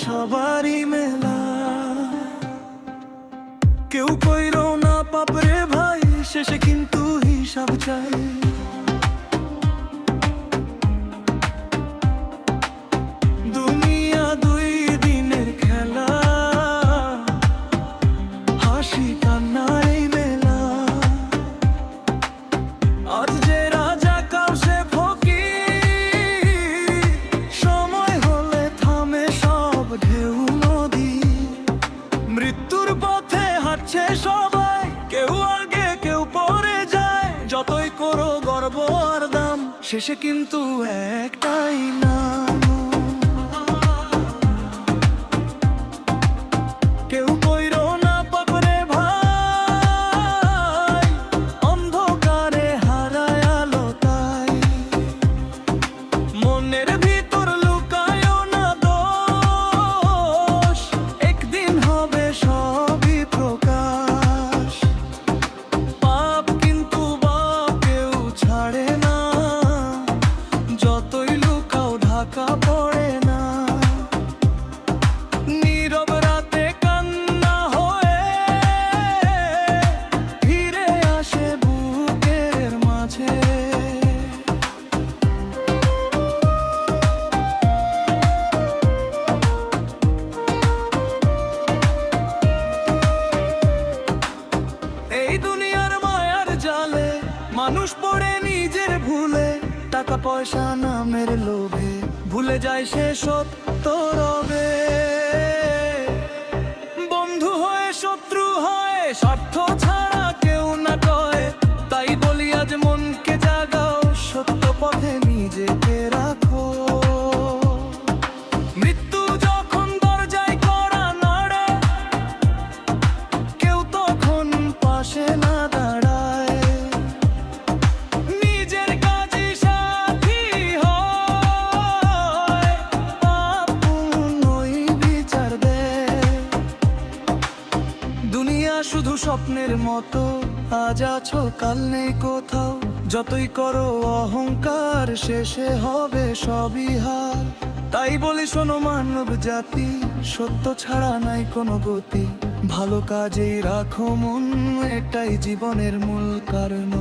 সবারই মেলা। কেউ কইরো না পাপরে ভাই, শেষে কিন্তু হিসাব চাই। দুনিয়া দুই দিনের খেলা, হাসি কান্নার এই মেলা। আজ যে রাজা কাল সে ফকির, সময় হলে থামে সব ঢেউ নদী। মৃত্যুর পথে হাঁটছে সবাই, কেউ আগে কেউ পরে যায়। যতই করো গর্ব আর দাম, শেষে কিন্তু একটাই নাম। কেউ কইরো না পাপরে ভাই, অন্ধকারে হারায় আলো তাই। মনের ভিতর লুকায়ও না দোষ, একদিন হবে সবই প্রকাশ। পাপ কিন্তু বাপ কেউ ছাড়ে না, যতই লুকাও ঢাকা পড়ে না। নীরব রাতে কান্না হয়ে ফিরে আসে বুকের মাঝে। এই দুনিয়ার মায়ার জালে মানুষ পড়ে নিজের ভুলে। টাকা পয়সা নামের লোভে ভুলে যায় সে সত্য রবে। বন্ধু হয়ে শত্রু হয়, স্বার্থ ছাড়া কেউ না কয়। তাই বলি আজ মনকে জাগাও, সত্য পথে নিজেকে রাখো। মৃত্যু যখন দরজায় কড়া নাড়ে, কেউ তখন পাশে না দাঁড়ায়। নিজের কাজই সাথী হয়, পাপ পুণ্যই বিচার দেয়। দুনিয়া শুধু স্বপ্নের মতো, আজ আছো কাল নেই কোথাও। যতই করো অহংকার, শেষে হবে সবই হার। তাই বলি শোনো মানব জাতি, সত্য ছাড়া নাই কোনো গতি। ভালো কাজেই রাখো মন, এটাই জীবনের মূল কারণ।